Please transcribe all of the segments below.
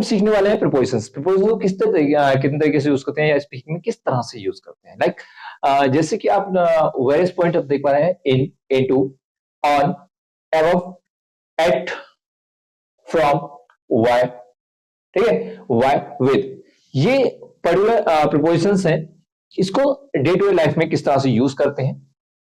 सीखने वाले हैं प्रपोजिशंस। प्रपोजिशन को कितने तरीके से यूज करते हैं या स्पीकिंग में किस तरह से यूज करते हैं। लाइक जैसे कि आप वेरियस पॉइंट ऑफ देख पा रहे हैं, in, into, on, above, at, from, why, ठीक है, व्हाई, विद, ये पर्टिकुलर प्रपोजिशंस हैं। इसको डे टू डे लाइफ में किस तरह से यूज करते हैं,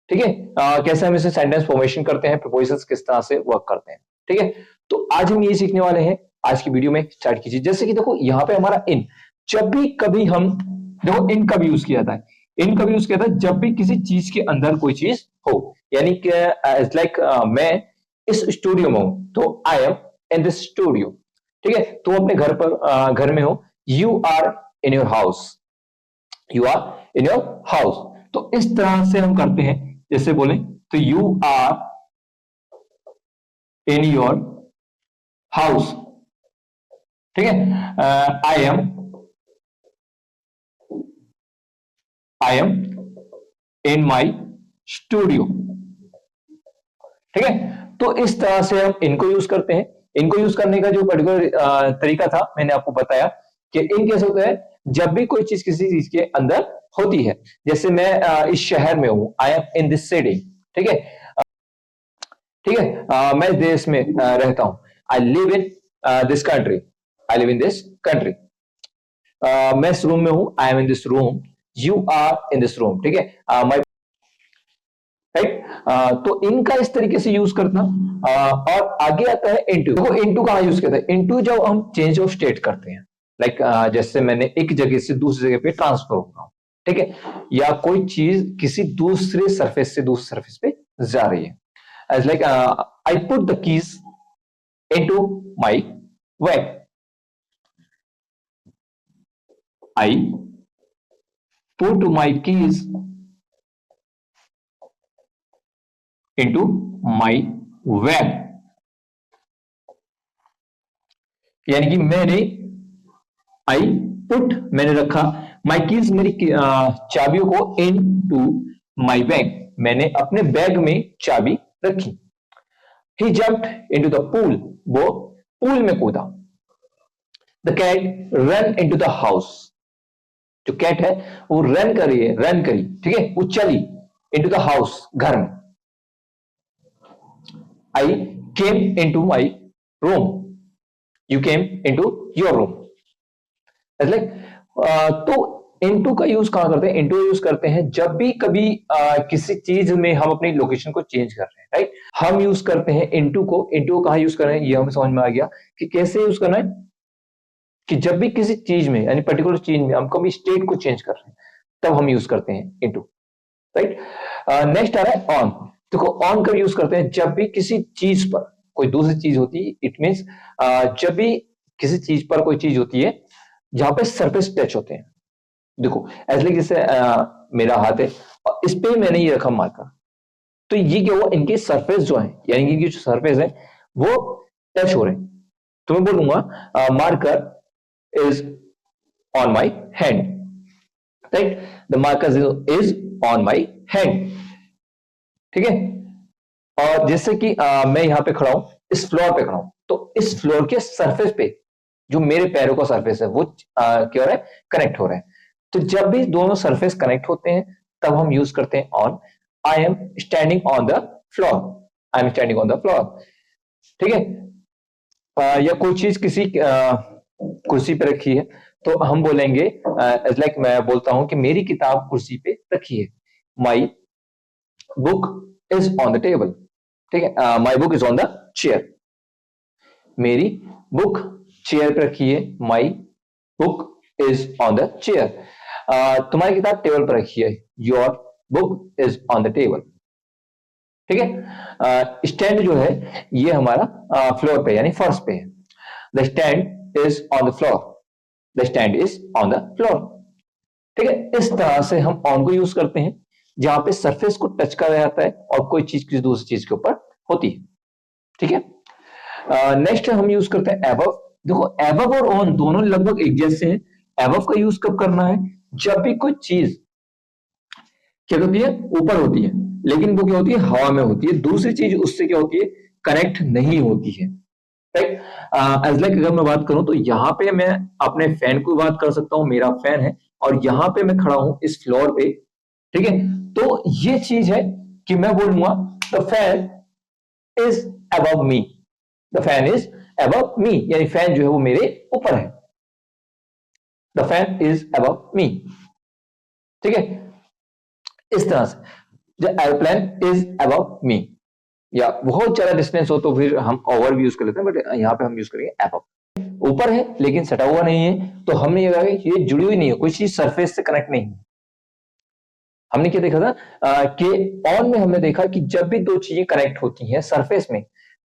ठीक है, कैसे हम इसे सेंटेंस फॉर्मेशन करते हैं, प्रपोजिशंस किस तरह से वर्क करते हैं, ठीक है। तो आज हम ये सीखने वाले हैं आज की वीडियो में। स्टार्ट कीजिए। जैसे कि देखो यहाँ पे हमारा इन, जब भी कभी हम देखो इन कब यूज किया जाता है, इन कब यूज किया जाता है जब भी किसी चीज के अंदर कोई चीज हो, यानी कि लाइक मैं इस स्टूडियो में हूं तो I am in this studio, ठीक है। तो अपने घर पर घर में हो, you are in your house, you are in your house. तो इस तरह से हम करते हैं। जैसे बोले तो you are in your house, ठीक है। I am in my studio, ठीक है। तो इस तरह से हम इनको यूज करते हैं। इनको यूज करने का जो पर्टिकुलर तरीका था मैंने आपको बताया कि इन कैसे होता है जब भी कोई चीज किसी चीज के अंदर होती है। जैसे मैं इस शहर में हूं, I am in this city, ठीक है, ठीक है। मैं देश में रहता हूं, I live in this country, I live in this country. मैं इस रूम में हूं, I am in this room, you are in this room, ठीक है। My, right. तो इनका इस तरीके से यूज करना। और आगे आता है इनटू। देखो इनटू कहां यूज करते हैं, इनटू जब हम चेंज ऑफ स्टेट करते हैं। लाइक जैसे मैंने एक जगह से दूसरी जगह पे ट्रांसफर हो रहा हूं, ठीक है, या कोई चीज किसी दूसरे सरफेस से दूसरे सरफेस पे जा रही है। As like I put the keys into my bag, I put my keys into my web, यानी कि मैंने आई पुट मैंने रखा, माई कीज मेरी चाबियों को इनटू माई बैग, मैंने अपने बैग में चाबी रखी। He jumped into the pool, वो पूल में कूदा। The cat run into the house, जो कैट है वो रन करी, ठीक है, वो चली इनटू द हाउस, घर में। I came into my room, you came into your room, like तो into का यूज कहां करते हैं, into यूज करते हैं जब भी कभी किसी चीज में हम अपनी लोकेशन को चेंज कर रहे हैं, राइट। हम यूज करते हैं into को। into कहां यूज कर रहे हैं ये हमें समझ में आ गया कि कैसे यूज करना है, कि जब भी किसी चीज में यानी पर्टिकुलर चीज में हम कभी स्टेट को चेंज कर रहे हैं तब हम यूज करते हैं into, राइट। नेक्स्ट आ रहा है ऑन। देखो ऑन का यूज करते हैं जब भी किसी चीज पर कोई दूसरी चीज होती है। इट मींस जब भी किसी चीज पर कोई चीज होती है जहां पे सरफेस टच होते हैं। देखो ऐसे लाइक जैसे मेरा हाथ है और इस पे मैंने ये रखा मार्कर, तो ये क्या हुआ, इनके सरफेस जो है यानी कि इनकी जो सरफेस है वो टच हो रहे हैं। तो मैं बोलूंगा marker is on my hand, right. The marker is on my hand, ठीक है। और जैसे कि मैं यहां पे खड़ा हूं, इस फ्लोर पे खड़ा हूं, तो इस फ्लोर के सरफेस पे जो मेरे पैरों का सरफेस है वो क्या हो रहा है, कनेक्ट हो रहा है। तो जब भी दोनों सरफेस कनेक्ट होते हैं तब हम यूज करते हैं on. I am standing on the floor, I am standing on the floor, ठीक है। या कोई चीज किसी कुर्सी पे रखी है तो हम बोलेंगे लाइक मैं बोलता हूं कि मेरी किताब कुर्सी पे रखी है, my book is on the table, ठीक है। My book is on the chair, मेरी बुक चेयर पर रखी है, my book is on the chair. तुम्हारी किताब टेबल पर रखी है, your book is on the table, ठीक है। स्टैंड जो है ये हमारा फ्लोर पे यानी फर्श पे है। The stand is on the floor, the stand is on the floor, ठीक है। इस तरह से हम ऑन को यूज करते हैं जहां पे सरफेस को टच करा जाता है और कोई चीज किसी दूसरी चीज के ऊपर होती है, ठीक है। नेक्स्ट हम यूज करते हैं एबव। देखो एबव और ऑन दोनों लगभग एक जैसे हैं। एबव का यूज कब करना है, जब भी कोई चीज क्या होती है, ऊपर होती है, लेकिन वो क्या होती है, हवा में होती है, दूसरी चीज उससे क्या होती है, कनेक्ट नहीं होती है, राइट। एज लाइक अगर मैं बात करूं तो यहाँ पे मैं अपने फैन को बात कर सकता हूँ, मेरा फैन है और यहाँ पे मैं खड़ा हूं इस फ्लोर पे, ठीक है। तो ये चीज है कि मैं बोलूंगा the fan is above me, the fan is above मी, यानी फैन जो है वो मेरे ऊपर है, द फैन इज अबव मी, ठीक है। इस तरह से द एयरप्लेन इज अबव मी, या बहुत ज्यादा डिस्टेंस हो तो फिर हम ओवर भी यूज कर लेते हैं, बट यहाँ पे हम यूज करेंगे अबव। ऊपर है लेकिन सटा हुआ नहीं है, तो हमने ये कहा कि ये जुड़ी हुई नहीं है, कोई चीज सरफेस से कनेक्ट नहीं है। हमने क्या देखा था कि ऑन में हमने देखा कि जब भी दो चीजें कनेक्ट होती हैं सरफेस में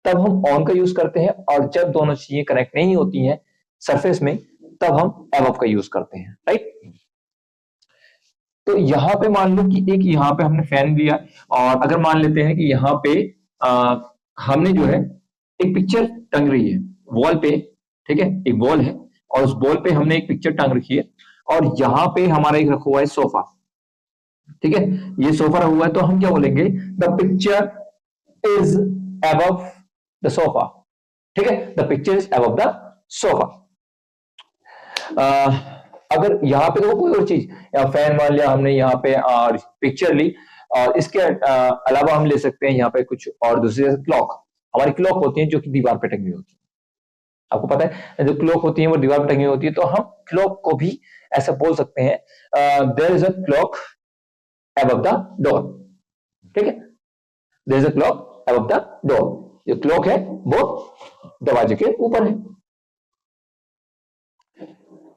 तब हम ऑन का यूज करते हैं, और जब दोनों चीजें कनेक्ट नहीं होती हैं सरफेस में तब हम अबव का यूज करते हैं, राइट। तो यहां पे मान लो कि एक यहाँ पे हमने फैन लिया, और अगर मान लेते हैं कि यहाँ पे आ, हमने जो है एक पिक्चर टंग रही है वॉल पे, ठीक है, एक वॉल है और उस वॉल पे हमने एक पिक्चर टांग रखी है, और यहाँ पे हमारा एक रखा हुआ है सोफा, ठीक है, ये सोफा रखा हुआ है, तो हम क्या बोलेंगे, the picture is above the sofa, ठीक है, the picture is above the sofa. अगर यहाँ पे तो कोई और चीज, या फैन मान लिया हमने यहाँ पे और पिक्चर ली, और इसके अलावा हम ले सकते हैं यहाँ पे कुछ और दूसरी, क्लॉक, हमारी क्लॉक होती है जो कि दीवार पे टंगी होती है, आपको पता है जो क्लॉक होती है वो दीवार पे टंगी होती है, तो हम क्लॉक को भी ऐसा बोल सकते हैं, there is a clock above the door, ठीक है, there is a clock above the door, जो क्लॉक है वो दरवाजे के ऊपर है।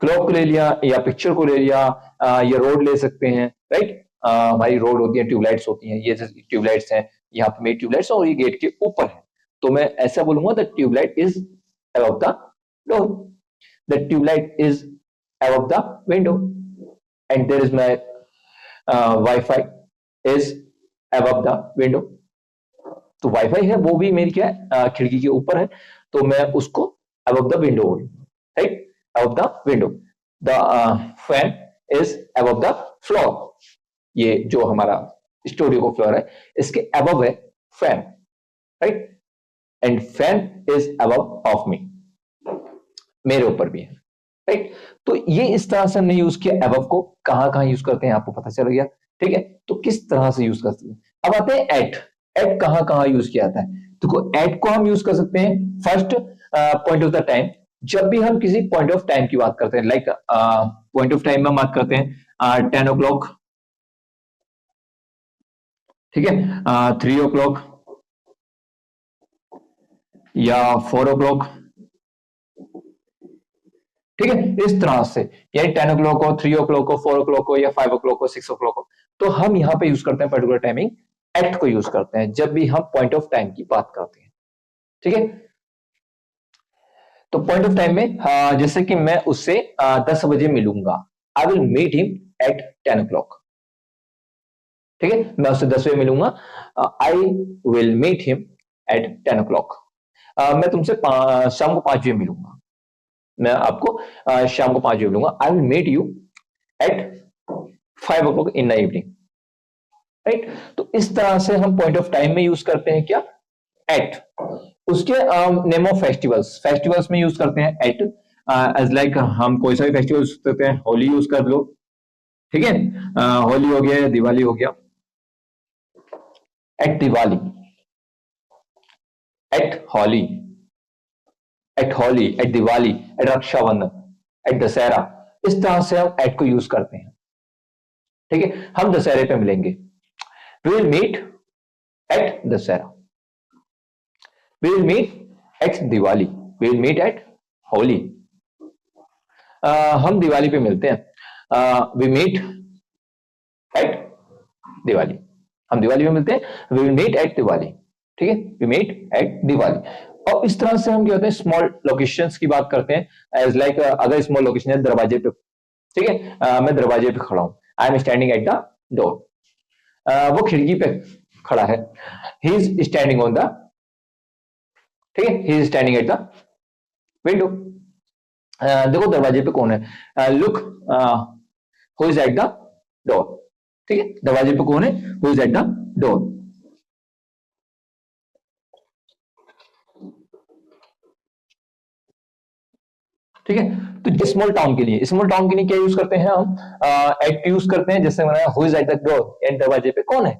क्लॉक को ले लिया या पिक्चर को ले लिया, या रोड ले सकते हैं, राइट। हमारी रोड होती है, ट्यूबलाइट्स होती हैं, ये ट्यूबलाइट्स हैं, यहाँ पे मेरी ट्यूबलाइट्स और ये गेट के ऊपर है, तो मैं ऐसा बोलूंगा the tubelight is above the door, the tubelight is above the window, and there is my wifi is above the window. तो वाईफाई है वो भी मेरी क्या है, खिड़की के ऊपर है, तो मैं उसको अबव द विंडो बोलूंगा, right, above the window. The fan is above the floor. ये जो हमारा स्टूडियो का फ्लोर है इसके above है fan, right, and fan is above of me, मेरे ऊपर भी है, राइट। तो ये इस तरह से हमने यूज किया above को, कहां कहां यूज करते हैं आपको पता चल गया, ठीक है। तो किस तरह से यूज करते हैं, अब आते हैं एट, एट कहां कहां यूज किया जाता है, तो एट को हम यूज कर सकते हैं first point of the time, जब भी हम किसी पॉइंट ऑफ टाइम की बात करते हैं, लाइक पॉइंट ऑफ टाइम में हम बात करते हैं 10 o'clock, ठीक है, 3 o'clock या 4 o'clock, ठीक है, इस तरह से, यानी 10 o'clock हो, 3 o'clock हो, 4 o'clock हो, या 5 o'clock हो, 6 o'clock हो, तो हम यहाँ पे यूज करते हैं पर्टिकुलर टाइमिंग एट को यूज करते हैं जब भी हम पॉइंट ऑफ टाइम की बात करते हैं, ठीक है। तो पॉइंट ऑफ टाइम में जैसे कि मैं उससे 10 बजे मिलूंगा, I will meet him at 10 o'clock, ठीक है, मैं उससे 10 बजे मिलूंगा, I will meet him at 10 o'clock। मैं तुमसे शाम को 5 बजे मिलूंगा, मैं आपको शाम को 5 बजे मिलूंगा, I will meet you at 5 o'clock in the evening, right. तो इस तरह से हम पॉइंट ऑफ टाइम में यूज करते हैं क्या, एट। उसके नेम ऑफ फेस्टिवल्स, फेस्टिवल्स में यूज करते हैं एट, एज लाइक हम कोई सा भी फेस्टिवल यूज करते हैं, होली यूज कर लो, ठीक है, होली हो गया, दिवाली हो गया, at Diwali, at Holi, at Holi, at Diwali, at Rakshabandhan, at Dussehra, इस तरह से हम एट को यूज करते हैं, ठीक है। हम दशहरे पे मिलेंगे, we will meet at Dussehra, we will meet at Diwali, we will meet at Holi, हम दिवाली पे मिलते हैं, वी मीट एट दिवाली, हम दिवाली में मिलते हैं, we will meet at Diwali, ठीक है, वी मीट एट दिवाली। और इस तरह से हम क्या होते हैं स्मॉल लोकेशंस की बात करते हैं, एज लाइक अगर स्मॉल लोकेशन है दरवाजे पे, ठीक है, मैं दरवाजे पे खड़ा हूं, I am standing at the door, वो खिड़की पे खड़ा है, he is standing on the, ठीक है, he is standing at the window, देखो दरवाजे पे कौन है, look who is at the door, ठीक है, दरवाजे पे कौन है, who is at the door. ठीक है। तो स्मॉल टाउन के लिए क्या यूज करते हैं हम? एट यूज करते हैं, जैसे मैंने who is at the door, at दरवाजे पे कौन है।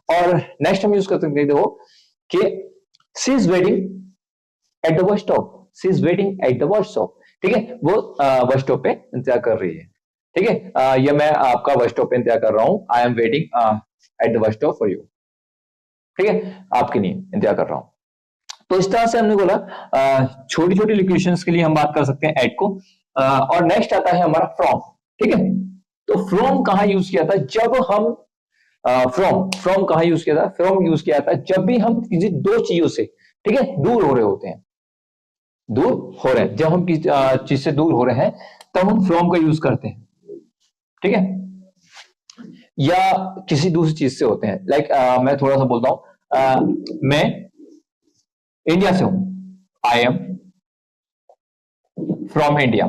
और नेक्स्ट हम यूज कर सकते हैं देखो कि she is waiting at the bus stop, she is waiting at the bus stop. ठीक है, वो बस स्टॉप पे इंतजार कर रही है। ठीक है, या मैं आपका बस स्टॉप पे इंतजार कर रहा हूं, I am waiting at the bus stop for you. ठीक है, आपके लिए इंतजार कर रहा हूं। तो इस तरह से हमने बोला छोटी छोटी लोकेशंस के लिए हम बात कर सकते हैं एट को। और नेक्स्ट आता है हमारा फ्रॉम। ठीक है, तो फ्रॉम कहां यूज किया था? जब हम फ्रॉम कहां यूज किया था? फ्रॉम यूज किया था जब भी हम किसी दो चीजों से, ठीक है, दूर हो रहे होते हैं, दूर हो रहे हैं, जब हम किसी चीज से दूर हो रहे हैं तब हम फ्रॉम का यूज करते हैं। ठीक है, या किसी दूसरी चीज से होते हैं। लाइक मैं थोड़ा सा बोलता हूं, मैं इंडिया से हूं, I am from India,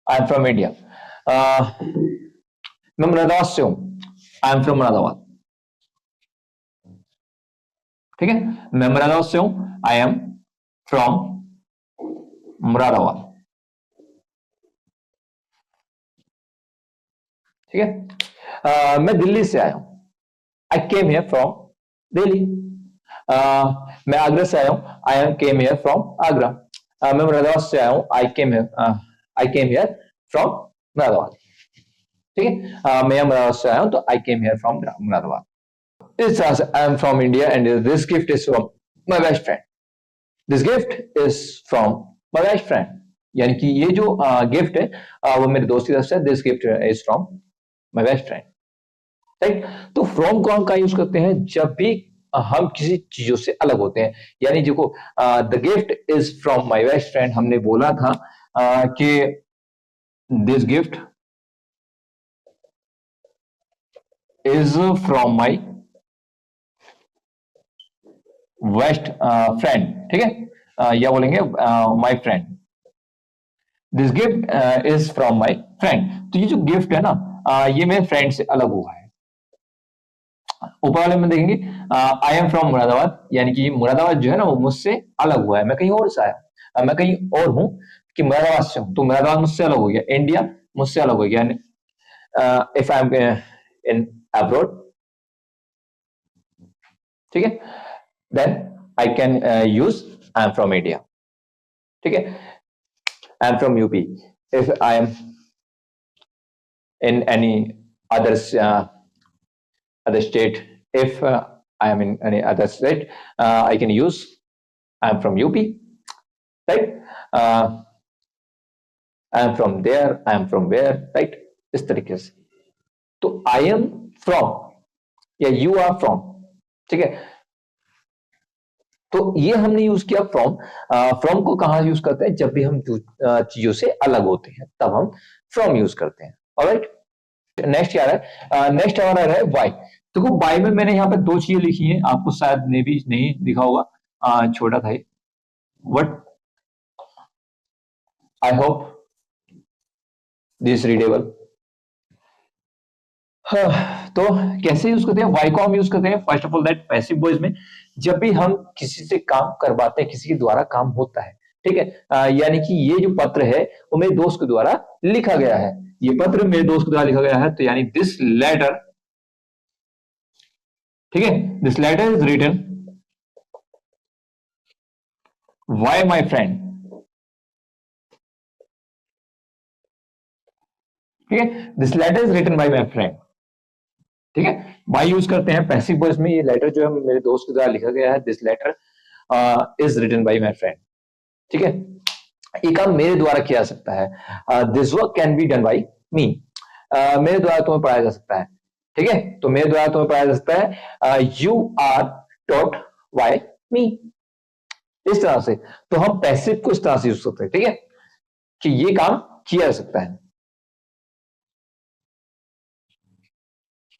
I am from India. मैं मुरादाबाद से हूं, आई एम फ्रॉम मुरादाबाद। ठीक है, मैं मुरादाबाद से हूं, आई एम फ्रॉम मुरादाबाद। ठीक है, मैं दिल्ली से आया हूं, आई केम हियर फ्रॉम दिल्ली। मैं आगरा से आया हूं, I M came here from Agra. मैं मुरादाबाद से आया हूं, आई केम हियर फ्रॉम मुरादाबाद। ठीक है, मैं मुरादाबाद से आया हूं तो आई केम हियर फ्रॉम मुरादाबाद। इस तरह से आई am from India and this gift is from my best friend, this gift is from my best friend. यानी कि ये जो गिफ्ट है वो मेरे दोस्त की तरफ से, this gift is from my best friend. Right, तो फ्रॉम को हम कहा यूज करते हैं? जब भी हम किसी चीजों से अलग होते हैं। यानी देखो, the gift is from my best friend, हमने बोला था कि this gift is from my best friend. ठीक है, या बोलेंगे my friend, this gift is from my friend. तो ये जो गिफ्ट है ना, ये मेरे फ्रेंड से अलग हुआ है। ऊपर वाले में देखेंगे आई एम फ्रॉम मुरादाबाद, यानी कि मुरादाबाद जो है ना वो मुझसे अलग हुआ है, मैं कहीं और से आया, मैं कहीं और हूं कि मुरादाबाद से हूं, तो मुरादाबाद मुझसे अलग हो गया, इंडिया मुझसे अलग हो गया। If I am in abroad, ठीक है, then I can use I am from India. ठीक है, I am from UP, if I am in any others other state, if I am in any other state, I can use I am from UP, right? I am from there, I am from where, right? इस तरीके से। तो I am from या you are from, ठीक है, तो ये हमने यूज किया फ्रॉम। फ्रॉम को कहां यूज करते हैं? जब भी हम चीजों से अलग होते हैं तब हम फ्रॉम यूज करते हैं। ऑलराइट, नेक्स्ट क्या है? नेक्स्ट हमारा है वाई। देखो वाई में मैंने यहाँ पे दो चीजें लिखी हैं, आपको शायद ने भी नहीं दिखा होगा, छोटा था ये, but I hope this readable. तो कैसे यूज करते हैं वाई को? हम यूज करते हैं first of all that passive voice में, जब भी हम किसी से काम करवाते हैं, किसी के द्वारा काम होता है। ठीक है, यानी कि ये जो पत्र है वो मेरे दोस्त के द्वारा लिखा गया है, ये पत्र मेरे दोस्त के द्वारा लिखा गया है, तो यानी दिस लेटर, ठीक है, this letter is written by my friend. ठीक है, this letter is written by my friend. ठीक है, बाय यूज करते हैं पैसिव वॉइस में, ये लेटर जो है मेरे दोस्त के द्वारा लिखा गया है, this letter is written by my friend. ठीक है, ये काम मेरे द्वारा किया जा सकता है, this work can be done by me, मेरे द्वारा तुम्हें पढ़ाया जा सकता है। ठीक है, तो मेरे द्वारा तुम्हें पढ़ाया जा सकता है, यू आर टॉट बाय मी, इस तरह से। तो हम पैसिव को इस तरह से यूज करते हैं, ठीक है, कि ये काम किया जा सकता है।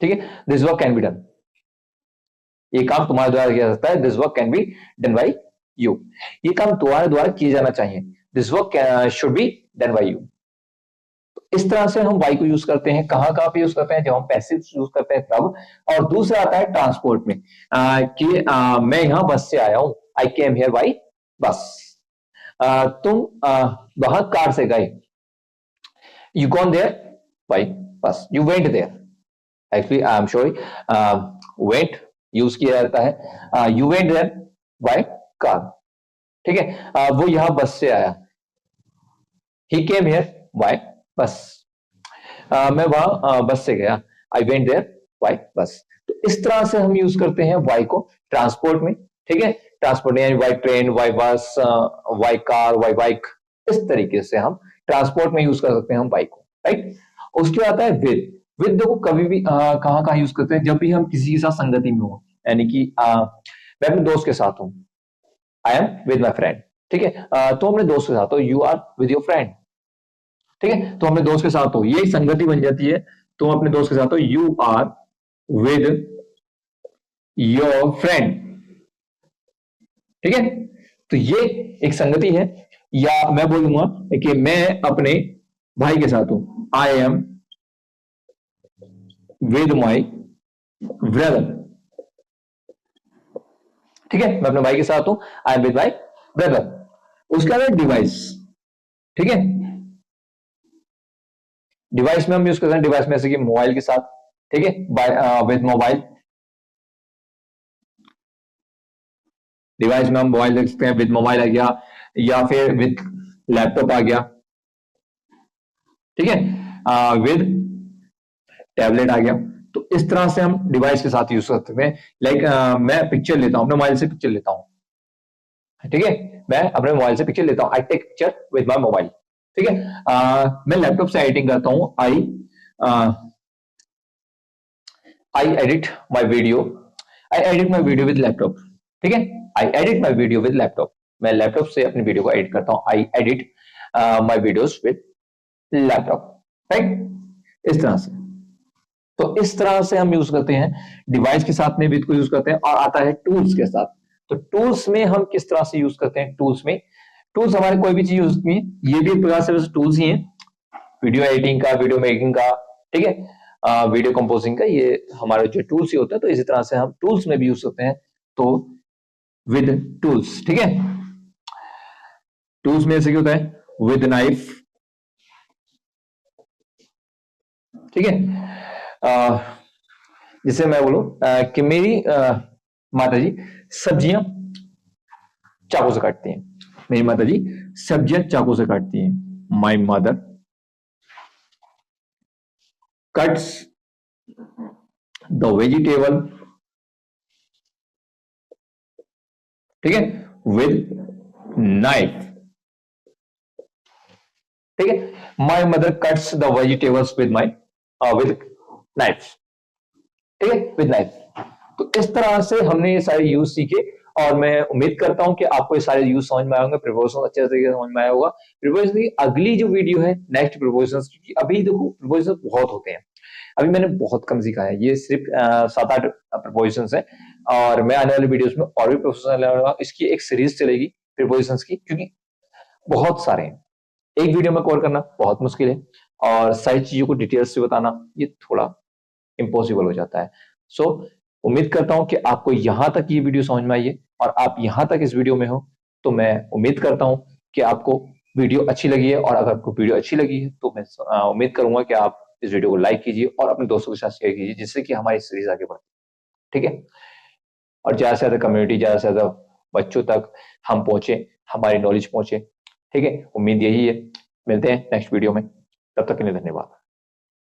ठीक है, this work can be done, ये काम तुम्हारे द्वारा किया जा सकता है, this work can be done bye you, ये काम तुम्हारे द्वारा किया जाना चाहिए, this work should be done bye you. इस तरह से हम वाई को यूज करते हैं। कहां कहां पे यूज करते हैं? जब हम पैसिव यूज करते हैं तब। और दूसरा आता है ट्रांसपोर्ट में, कि मैं यहां बस से आया हूं, आई केम हियर बाय बस। तुम वहां कार से गए, you gone there by bus, you went there, actually I am sorry, went use किया जाता है, you went there by car, ठीक है। वो यहां बस से आया, ही केम हियर बाय बस, मैं वहां बस से गया, आई वेंट देयर बाय बस। तो इस तरह से हम यूज करते हैं वाई को ट्रांसपोर्ट में, ठीक है। ट्रांसपोर्ट यानी वाई ट्रेन, वाई बस, वाई कार, वाई बाइक, इस तरीके से हम ट्रांसपोर्ट में यूज कर सकते हैं हम वाई को, राइट। उसके आता है विद। विद देखो कभी भी कहाँ कहाँ यूज करते हैं, जब भी हम किसी के साथ संगति में हो, यानी कि मैं अपने दोस्त के साथ हूँ, I am with my friend, ठीक है। तो अपने दोस्त के साथ हो, you are with your friend, ठीक है। तो अपने दोस्त के साथ हो, ये संगति बन जाती है, तो अपने दोस्त के साथ हो, you are with your friend, ठीक है। तो ये एक संगति है। या मैं बोलूंगा कि मैं अपने भाई के साथ हूं, I am with my brother, ठीक है। मैं अपने भाई के साथ हूं, I am with my brother. उसके बाद डिवाइस, ठीक है। डिवाइस में हम यूज करते हैं, डिवाइस में जैसे कि मोबाइल के साथ, ठीक है, विद मोबाइल। डिवाइस में हम मोबाइल देख सकते हैं, विद मोबाइल आ गया, या फिर विद लैपटॉप आ गया, ठीक है, विद टैबलेट आ गया। तो इस तरह से हम डिवाइस के साथ यूज कर सकते हैं। लाइक मैं पिक्चर लेता हूं, अपने मोबाइल से पिक्चर लेता हूं, ठीक है, मैं अपने मोबाइल से पिक्चर लेता हूं, I take picture with my mobile, ठीक है। मैं लैपटॉप से एडिटिंग करता हूं, I edit my video, I edit my video with laptop, ठीक है, I edit my video with laptop. मैं लैपटॉप से अपनी वीडियो को एडिट करता हूं, I edit my videos with laptop, right. इस तरह से, तो इस तरह से हम यूज करते हैं डिवाइस के साथ में विद को यूज करते हैं। और आता है टूल्स के साथ। तो टूल्स में हम किस तरह से यूज करते हैं, टूल्स में, टूल्स हमारे कोई भी चीज यूज नहीं है, ये भी एक प्रकार से टूल्स ही है, वीडियो एडिटिंग का, वीडियो मेकिंग का, ठीक है, वीडियो कंपोजिंग का, ये हमारे जो टूल्स ही होते हैं। तो इसी तरह से हम टूल्स में भी यूज करते हैं, तो विद टूल्स, ठीक है। टूल्स में ऐसे क्या होता है, विद नाइफ, ठीक है। जिसे मैं बोलूं कि मेरी माता जी सब्जियां चाकू से काटती हैं, मेरी माता जी सब्जियां चाकू से काटती हैं, my mother cuts the vegetable, ठीक है, विद नाइफ, ठीक है। My mother cuts the vegetables with knife, ठीक है, विद नाइफ। तो इस तरह से हमने ये सारे यूज सीखे, और मैं उम्मीद करता हूं कि आपको ये सारे यूज समझ में आए होंगे, प्रिपोजिशन अच्छे तरीके से समझ में आया होगा। प्रिपोजिशन की अगली जो वीडियो है नेक्स्ट प्रिपोजिशन की, अभी देखो प्रिपोजिशन बहुत होते हैं, अभी मैंने बहुत कम सीखा है, ये सिर्फ 7-8 प्रिपोजिशन है, और मैं आने वाली वीडियोस में और भी प्रिपोजिशन, इसकी एक सीरीज चलेगी प्रिपोजिशंस की, क्योंकि बहुत सारे हैं, एक वीडियो में कवर करना बहुत मुश्किल है, और सारी चीजों को डिटेल्स से बताना ये थोड़ा इम्पॉसिबल हो जाता है। सो उम्मीद करता हूं कि आपको यहां तक ये वीडियो समझ में आई है, और आप यहां तक इस वीडियो में हो, तो मैं उम्मीद करता हूं कि आपको वीडियो अच्छी लगी है। और अगर आपको वीडियो अच्छी लगी है तो मैं उम्मीद करूंगा कि आप इस वीडियो को लाइक कीजिए और अपने दोस्तों के साथ शेयर कीजिए, जिससे कि हमारी सीरीज आगे बढ़े, ठीक है। और ज्यादा से ज्यादा कम्युनिटी, ज्यादा से ज्यादा बच्चों तक हम पहुंचे, हमारी नॉलेज पहुंचे, ठीक है। उम्मीद यही है। मिलते हैं नेक्स्ट वीडियो में, तब तक के लिए धन्यवाद।